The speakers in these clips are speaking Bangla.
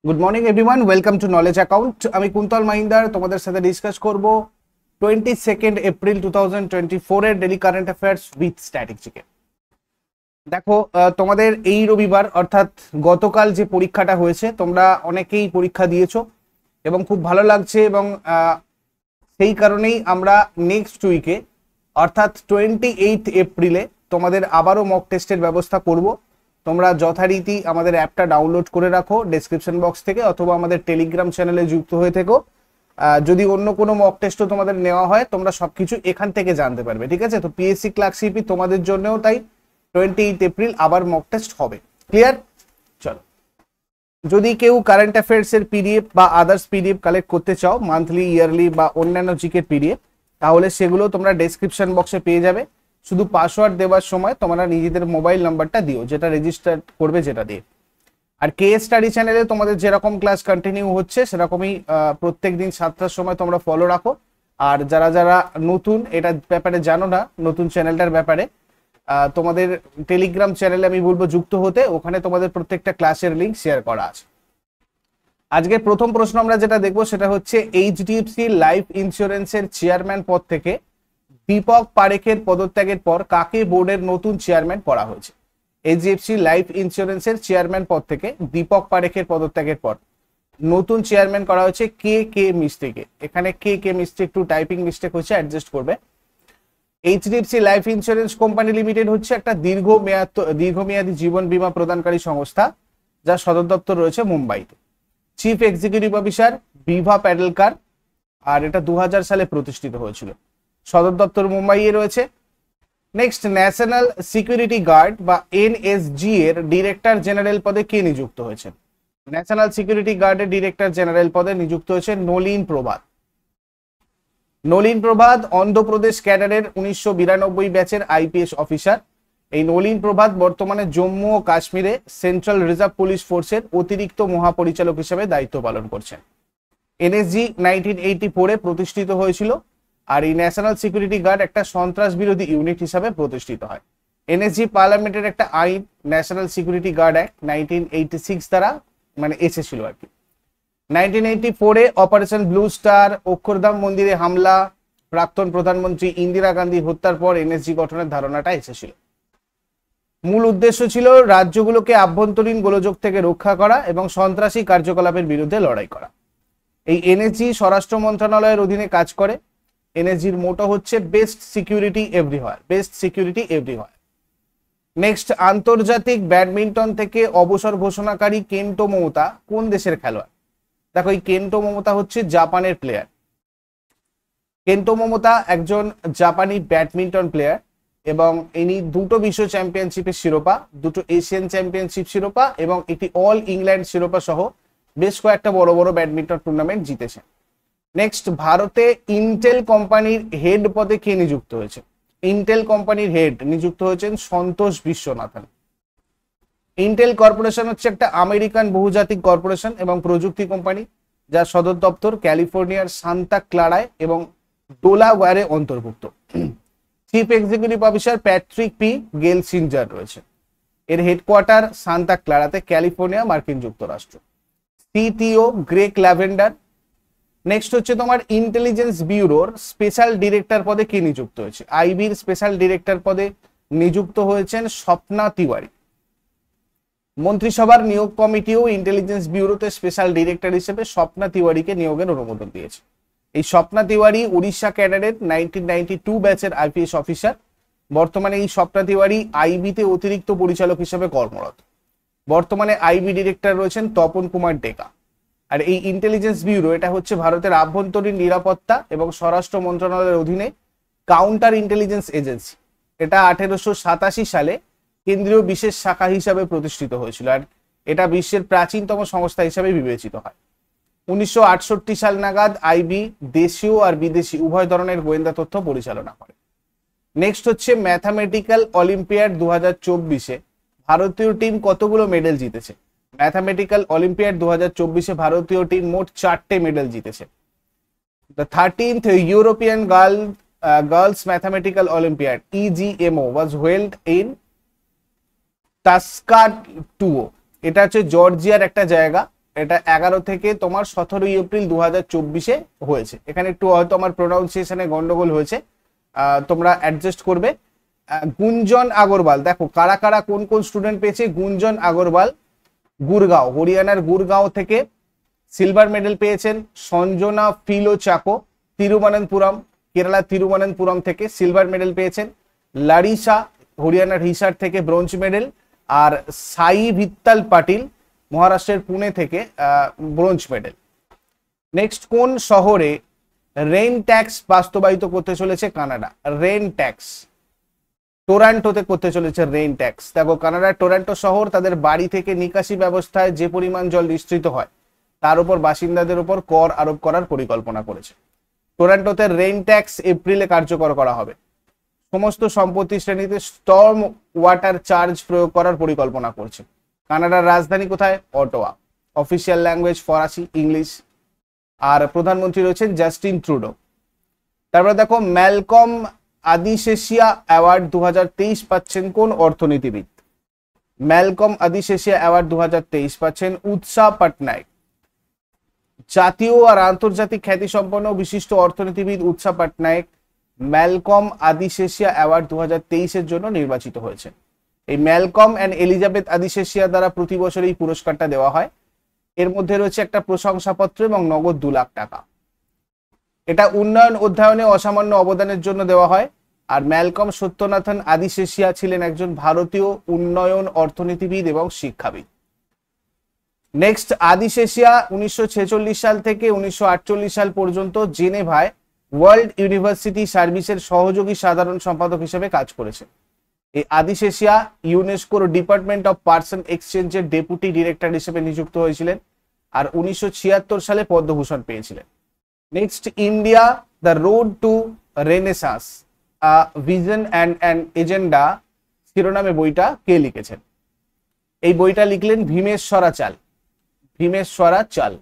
Good morning everyone, welcome to knowledge account. আমি কুন্তল মাহিন্দার তোমাদের সাথে ডিসকাস করব 22 এপ্রিল 2024 এর ডেলি কারেন্ট অ্যাফেয়ার্স উইথ স্ট্র্যাটেজিকে। দেখো, তোমাদের এই রবিবার অর্থাৎ গতকাল যে পরীক্ষাটা হয়েছে, তোমরা অনেকেই পরীক্ষা দিয়েছো এবং খুব ভালো লাগছে, এবং সেই কারণেই আমরা নেক্সট উইকে অর্থাৎ 28 এপ্রিলে তোমাদের আবারও মক টেস্টের ব্যবস্থা করব। তোমরা যথারীতি আমাদের অ্যাপটা ডাউনলোড করে রাখো ডেসক্রিপশন বক্স থেকে, অথবা আমাদের টেলিগ্রাম চ্যানেলে যুক্ত হয়ে থেকো। যদি অন্য কোনো মক টেস্টও তোমাদের নেওয়া হয়, তোমরা সবকিছু এখান থেকে জানতে পারবে, ঠিক আছে? তো পিএসসি ক্লার্কশিপই তোমাদের জন্যও তাই 28 এপ্রিল আবার মক টেস্ট হবে। ক্লিয়ার? চলো, যদি কেউ কারেন্ট অ্যাফেয়ার্স এর পিডিএফ বা আদার্স পিডিএফ কালেক্ট করতে চাও, মান্থলি, ইয়ারলি বা অন্যান্য জিকের পিডিএফ, তাহলে সেগুলো তোমরা ডেসক্রিপশন বক্সে পেয়ে যাবে। শুধু পাসওয়ার্ড দেওয়ার সময় তোমরা নিজেদের মোবাইল নাম্বারটা দিও, যেটা রেজিস্টার করবে যেটা দিয়ে। আর কে স্টাডি চ্যানেলে তোমাদের যেরকম ক্লাস কন্টিনিউ হচ্ছে সেরকমই প্রত্যেকদিন 7টার সময় তোমরা ফলো রাখো। আর যারা যারা নতুন, এটার ব্যাপারে জানো না, নতুন চ্যানেলটার ব্যাপারে, তোমাদের টেলিগ্রাম চ্যানেলে আমি বলবো যুক্ত হতে। ওখানে তোমাদের প্রত্যেকটা ক্লাসের লিঙ্ক শেয়ার করা আছে। আজকে প্রথম প্রশ্ন আমরা যেটা দেখবো সেটা হচ্ছে এইচডিএফসি লাইফ ইন্স্যুরেন্সের চেয়ারম্যান পদ থেকে দীপক পারেখের পদত্যাগের পর কাকে বোর্ডের নতুন চেয়ারম্যান করা হয়েছে? এইচডিএফসি লাইফ ইন্স্যুরেন্সের চেয়ারম্যান পদ থেকে দীপক পারেখের পদত্যাগের পর নতুন চেয়ারম্যান করা হয়েছে কে মিস্ত্রিকে। এখানে কে মিস্ত্রি একটু টাইপিং মিস্টেক হচ্ছে, অ্যাডজাস্ট করবে। HDFC life insurance company limited হচ্ছে একটা দীর্ঘমেয়াদী জীবন বীমা প্রদানকারী সংস্থা, যার সদর দপ্তর রয়েছে মুম্বাইতে। চিফ এক্সিকিউটিভ অফিসার বিভা প্যাডেলকার, আর এটা 2000 সালে প্রতিষ্ঠিত হয়েছিল। সদর দপ্তর মুম্বাইয়ে রয়েছে। নেক্সট, ন্যাশনাল সিকিউরিটি গার্ড বা এনএসজি এর ডিরেক্টর জেনারেল পদে কে নিযুক্ত হয়েছেন? ন্যাশনাল সিকিউরিটি গার্ডের ডিরেক্টর জেনারেল পদে নিযুক্ত হয়েছে নলিন প্রভাত। নলিন প্রভাত অন্ধ্রপ্রদেশ ক্যাডারের 1992 ব্যাচের আইপিএস অফিসার। এই নলিন প্রভাত বর্তমানে জম্মু ও কাশ্মীরে সেন্ট্রাল রিজার্ভ পুলিশ ফোর্সের অতিরিক্ত মহাপরিচালক হিসেবে দায়িত্ব পালন করছেন। এনএসজি 1984-এ প্রতিষ্ঠিত হয়েছিল, আর এই ন্যাশনাল সিকিউরিটি গার্ড একটা সন্ত্রাস বিরোধী ইউনিট হিসাবে প্রতিষ্ঠিত হয়। এনএসজি পার্লামেন্টের একটা আইন, ন্যাশনাল সিকিউরিটি গার্ড অ্যাক্ট 1986 দ্বারা মানে এসেছিল আর কি। 1984-এ অপারেশন ব্লু স্টার, অক্ষরধাম মন্দিরে হামলা, প্রাক্তন প্রধানমন্ত্রী ইন্দিরা গান্ধী হত্যার পর এনএসজি গঠনের ধারণাটা এসেছিল। মূল উদ্দেশ্য ছিল রাজ্যগুলোকে আভ্যন্তরীণ গোলযোগ থেকে রক্ষা করা এবং সন্ত্রাসী কার্যকলাপের বিরুদ্ধে লড়াই করা। এই এনএসজি স্বরাষ্ট্র মন্ত্রণালয়ের অধীনে কাজ করে। এনএসজির মোটো হচ্ছে best security everywhere, best security everywhere. Next, আন্তর্জাতিক ব্যাডমিন্টন থেকে অবসর ঘোষণাকারী কেন্টো মোমোতা কোন দেশের খেলোয়াড়? দেখো, এই কেন্টো মোমোতা হচ্ছে জাপানের প্লেয়ার। কেন্টো মোমোতা একজন জাপানি ব্যাডমিন্টন প্লেয়ার, এবং ইনি দুটো বিশ্ব চ্যাম্পিয়নশিপের শিরোপা, দুটো এশিয়ান চ্যাম্পিয়নশিপ শিরোপা এবং একটি অল ইংল্যান্ড শিরোপা সহ বেশ কয়েকটা বড় বড় ব্যাডমিন্টন টুর্নামেন্ট জিতেছেন। নেক্সট, ভারতে ইন্টেল কোম্পানির হেড পদে কে নিযুক্ত হয়েছে? ইন্টেল কোম্পানির হেড নিযুক্ত হয়েছেন সন্তোষ বিশ্বনাথন। ইন্টেল কর্পোরেশন হচ্ছে একটা আমেরিকান বহুজাতিক কর্পোরেশন এবং প্রযুক্তি কোম্পানি, যার সদর দপ্তর ক্যালিফোর্নিয়ার সান্তা ক্লারায় এবং ডেলাওয়্যারে অন্তর্ভুক্ত। Chief executive officer Patrick P Gelsinger রয়েছে। এর হেডকোয়ার্টার সান্তা ক্লারাতে, ক্যালিফোর্নিয়া, মার্কিন যুক্তরাষ্ট্র। CTO Greg lavender. নেক্সট হচ্ছে তোমার ইন্টেলিজেন্স ব্যুরোর স্পেশাল ডিরেক্টর পদে কে নিযুক্ত হয়েছে? আইবির স্পেশাল ডিরেক্টর পদে নিযুক্ত হয়েছেন স্বপ্না তিওয়ারি। মন্ত্রিসভার নিয়োগ কমিটিও ইন্টেলিজেন্স ব্যুরোতে স্পেশাল ডিরেক্টর হিসেবে স্বপ্না তিওয়ারিকে নিয়োগের অনুমোদন দিয়েছে। এই স্বপ্না তিওয়ারি উড়িষ্যা ক্যাডারের 1992 ব্যাচের আইপিএস অফিসার। বর্তমানে এই স্বপ্না তিওয়ারি আইবিতে অতিরিক্ত পরিচালক হিসেবে কর্মরত। বর্তমানে আইবি ডিরেক্টর রয়েছেন তপন কুমার ডেকা। আর এই ইন্টেলিজেন্স ব্যুরো, এটা হচ্ছে ভারতের আভ্যন্তরীণ নিরাপত্তা এবং স্বরাষ্ট্র মন্ত্রণালয়ের অধীনে কাউন্টার ইন্টেলিজেন্স এজেন্সি। এটা 1887 সালে কেন্দ্রীয় বিশেষ শাখা হিসাবে প্রতিষ্ঠিত হয়েছিল, আর এটা বিশ্বের প্রাচীনতম সংস্থা হিসাবে বিবেচিত হয়। 1968 সাল নাগাদ আইবি দেশীয় আর বিদেশি উভয় ধরনের গোয়েন্দা তথ্য পরিচালনা করে। নেক্সট হচ্ছে ম্যাথামেটিক্যাল অলিম্পিয়াড 2024-এ ভারতীয় টিম কতগুলো মেডেল জিতেছে? ম্যাথামেটিক্যাল অলিম্পিয়াড 2024-এ ভারতীয় টিম মোট 4টে মেডেল জিতেছে। The 13th European girls mathematical olympiad EGMO was held in টাস্কাটুও। এটা হচ্ছে জর্জিয়ার একটা জায়গা, এটা 11 থেকে তোমার 17 এপ্রিল 2024-এ হয়েছে। এখানে একটু হয়তো আমার প্রোনাউন্সিয়েশনে গন্ডগোল হয়েছে, তোমরা অ্যাডজাস্ট করবে। গুঞ্জন আগরওয়াল, দেখো কারা কারা কোন কোন স্টুডেন্ট পেয়েছে। গুঞ্জন আগরওয়াল গুরগাঁও, হরিয়ানার গুরগাঁও থেকে সিলভার মেডেল পেয়েছেন। সঞ্জনা ফিলো চাকো তিরুবনন্তপুরম, কেরালা তিরুবনন্তপুরম থেকে সিলভার মেডেল পেয়েছেন। লারিসা হরিয়ানার হিসার থেকে ব্রোঞ্জ মেডেল। আর সাই ভিত্তাল পাটিল মহারাষ্ট্রের পুনে থেকে ব্রোঞ্জ মেডেল। নেক্সট, কোন শহরে রেইন ট্যাক্স বাস্তবায়িত করতে চলেছে কানাডা? রেইন ট্যাক্স টরন্টোতে করতে চলেছে রেইন ট্যাক্স। দেখো কানাডার টরন্টো শহর তাদের বাড়ি থেকে নিকাশি ব্যবস্থায় যে পরিমাণ জল নিঃসৃত হয় তার উপর বাসিন্দাদের উপর কর আরোপ করার পরিকল্পনা করেছে। টরন্টোতে রেইন ট্যাক্স এপ্রিলে কার্যকর করা হবে। সমস্ত সম্পত্তি শ্রেণীতে স্টর্ম ওয়াটার চার্জ প্রয়োগ করার পরিকল্পনা করছে। কানাডার রাজধানী কোথায়? অটোয়া। অফিসিয়াল ল্যাঙ্গুয়েজ ফরাসি, ইংলিশ। আর প্রধানমন্ত্রী রয়েছেন জাস্টিন ট্রুডো। তারপরে দেখো ম্যালকম আদিশেষিয়া অ্যাওয়ার্ড 2023 পাচ্ছেন কোন অর্থনীতিবিদ? ম্যালকম আদিশেষিয়া অ্যাওয়ার্ড 2023 পাচ্ছেন উৎসা পটনায়ক। জাতীয় আর আন্তর্জাতিক খ্যাতিসম্পন্ন বিশিষ্ট অর্থনীতিবিদ উৎসা পটনায়ক ম্যালকম আদিশেষিয়া অ্যাওয়ার্ড 2023-এর জন্য নির্বাচিত হয়েছে। এই ম্যালকম অ্যান্ড এলিজাবেথ আদিশেষিয়া দ্বারা প্রতি বছর এই পুরস্কারটা দেওয়া হয়। এর মধ্যে রয়েছে একটা প্রশংসাপত্র এবং নগদ 2 লাখ টাকা। এটা উন্নয়ন অধ্যয়নে অসামান্য অবদানের জন্য দেওয়া হয়। আর ম্যালকম সত্যনাথন আদিশেষিয়া ছিলেন একজন ভারতীয় উন্নয়ন অর্থনীতিবিদ এবং শিক্ষাবিদ। নেক্সট, আদিশেষিয়া 1946 সাল থেকে 1948 সাল পর্যন্ত জেনেভায় ওয়ার্ল্ড ইউনিভার্সিটি সার্ভিসের সহযোগী সাধারণ সম্পাদক হিসেবে কাজ করেছে। এই আদিশেষিয়া ইউনেস্কোর ডিপার্টমেন্ট অফ পার্সন এক্সচেঞ্জের ডেপুটি ডিরেক্টর হিসেবে নিযুক্ত হয়েছিলেন আর 1976 সালে পদ্মভূষণ পেয়েছিলেন। Next, India the road to renaissance vision and an agenda শিরোনামে বইটা কে লিখেছেন? এই বইটা লিখলেন ভীমেশ্বরা চাল। ভীমেশ্বরা চাল।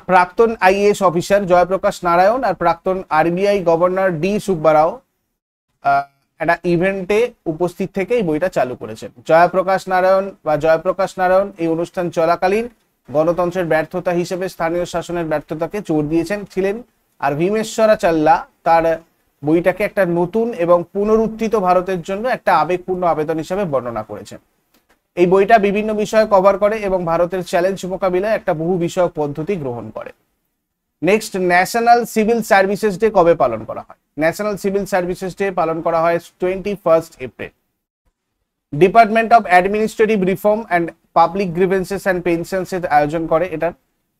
প্রাক্তন আইএএস অফিসার জয়প্রকাশ নারায়ণ আর প্রাক্তন আরবিআই গভর্নর ডি সুব্বারাও একটা ইভেন্টে উপস্থিত থেকে এই বইটা চালু করেছেন। জয়প্রকাশ নারায়ণ এই অনুষ্ঠান চলাকালীন গণতন্ত্রের ব্যর্থতা হিসেবে স্থানীয় শাসনের ব্যর্থতাকে জোর ছিলেন। আর ভীমেশ্বরা চাল্লা তার বইটাকে একটা নতুন এবং পুনরুত্থিত ভারতের জন্য একটা আবেগপূর্ণ আবেদন হিসেবে বর্ণনা করেছেন। এই বইটা বিভিন্ন বিষয় কভার করে এবং ভারতের চ্যালেঞ্জ মোকাবিলায় একটা বহু বিষয়ক পদ্ধতি গ্রহণ করে। Next, national civil services day কবে পালন করা হয়? ন্যাশনাল সিভিল সার্ভিসেস ডে পালন করা হয় 21 April. Department of administrative reform and public grievances and pensions এর আয়োজন করে এটা।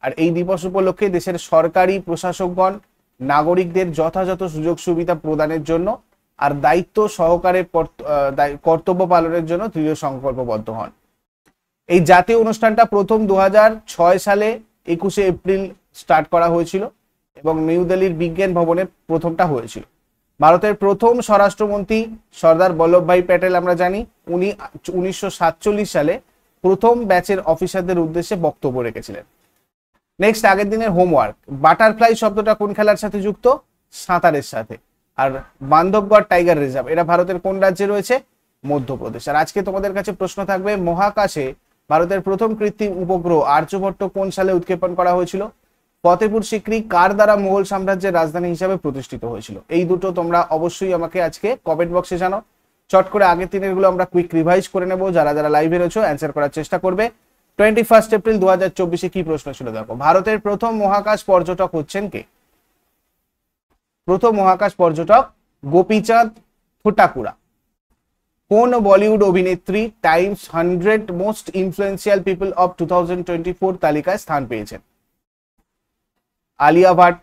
আর এই দিবস উপলক্ষে দেশের সরকারি প্রশাসকগণ নাগরিকদের যথাযথ সুযোগ সুবিধা প্রদানের জন্য আর দায়িত্ব সহকারে কর্তব্য পালনের জন্য দৃঢ় সংকল্পবদ্ধ হন। এই জাতীয় অনুষ্ঠানটা প্রথম 2006 সালে 21 এপ্রিল স্টার্ট করা হয়েছিল এবং নিউ দিল্লির বিজ্ঞান ভবনে প্রথমটা হয়েছিল। ভারতের প্রথম স্বরাষ্ট্রমন্ত্রী সর্দার বল্লভভাই প্যাটেল আমরা জানি, উনি 1947 সালে প্রথম ব্যাচের অফিসারদের উদ্দেশ্যে বক্তব্য রেখেছিলেন। নেক্সট, আগের দিনের হোমওয়ার্ক। বাটারফ্লাই শব্দটা কোন খেলার সাথে যুক্ত? সাঁতারের সাথে। আর বান্ধবগড় টাইগার রিজার্ভ এটা ভারতের কোন রাজ্যে রয়েছে? মধ্যপ্রদেশ। আর আজকে তোমাদের কাছে প্রশ্ন থাকবে, মহাকাশে ভারতের প্রথম কৃত্রিম উপগ্রহ আর্যভট্ট কোন সালে উৎক্ষেপণ করা হয়েছিল? ফতেপুর সিক্রি কার দ্বারা মুঘল সাম্রাজ্যের রাজধানী হিসাবে প্রতিষ্ঠিত হয়েছিল? এই দুটো তোমরা অবশ্যই আমাকে আজকে কমেন্ট বক্সে জানাও। চট করে আগের দিনের গুলো আমরা কুইক রিভাইজ করে নেব। যারা যারা লাইভে রয়েছে অ্যান্সার করার চেষ্টা করবে। 21 এপ্রিল 2024-এ কি প্রশ্ন ছিল দেখো। ভারতের প্রথম মহাকাশ পর্যটক হচ্ছেন কে? প্রথম মহাকাশ পর্যটক গোপীচাঁদ ফুটাকুড়া। কোন বলিউড অভিনেত্রী Times 100 most influential people of 2024 তালিকায় স্থান পেয়েছেন? আলিয়া ভাট।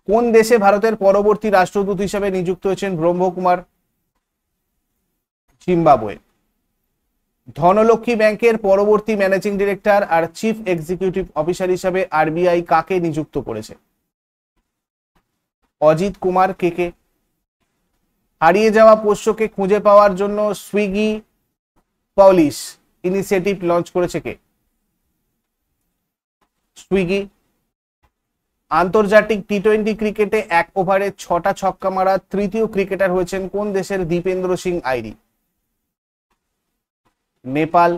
কোন দেশে ভারতের পরবর্তী রাষ্ট্রদূত হিসেবে নিযুক্ত হয়েছেন ব্রহ্মকুমার? জিম্বাবুয়ে। ধনলক্ষ্মী ব্যাংকের পরবর্তী ম্যানেজিং ডিরেক্টর আর চিফ এক্সিকিউটিভ অফিসার হিসেবে আরবিআই কাকে নিযুক্ত করেছে? অজিত কুমার কেকে। হারিয়ে যাওয়া পোষ্যকে খুঁজে পাওয়ার জন্য সুইগি পলিশ ইনিশিয়েটিভ লঞ্চ করেছে কে? সুইগি। আন্তর্জাতিক টি-20 ক্রিকেটে 1 ওভারে 6টা ছক্কা মারা তৃতীয় ক্রিকেটার হয়েছেন কোন দেশের? দীপেন্দ্র সিং আইরি। নেপাল।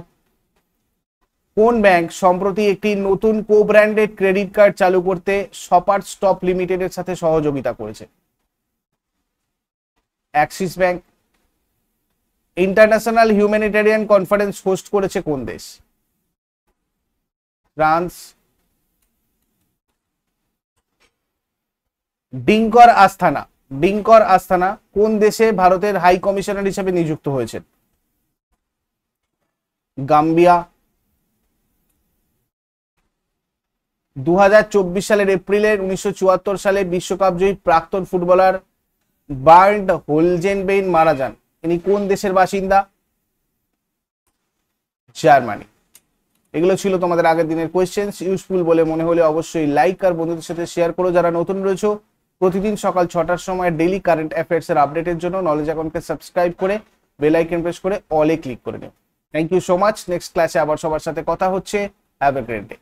কোন ব্যাংক সম্প্রতি একটি নতুন কো ব্র্যান্ডেড ক্রেডিট কার্ড চালু করতে শপার স্টপ লিমিটেডের সাথে সহযোগিতা করেছে? Axis bank. International humanitarian conference host করেছে কোন দেশ? ফ্রান্স। ডিঙ্কর আস্থানা কোন দেশে ভারতের হাই কমিশনার হিসেবে নিযুক্ত হয়েছেন? গাম্বিয়া। 2024 সালের এপ্রিলের 1974 সালে বিশ্বকাপ জয়ী প্রাক্তন ফুটবলার বার্ন্ড হোলজেনবেইন মারা যান, ইনি কোন দেশের বাসিন্দা? জার্মানি। এগুলো ছিল তোমাদের আগের দিনের কোয়েশ্চেন্স। ইউজফুল বলে মনে হলে অবশ্যই লাইক আর বন্ধুদের সাথে শেয়ার করো। যারা নতুন রয়েছে প্রতিদিন সকাল 6টার সময় ডেইলি কারেন্ট অ্যাফেয়ার্স এর আপডেটের জন্য নলেজ অ্যাকাউন্টকে সাবস্ক্রাইব করে বেল আইকন প্রেস করে অলে ক্লিক করে নিও। Thank you so much. Next ক্লাসে আবার সবার সাথে কথা হচ্ছে। Have a great day.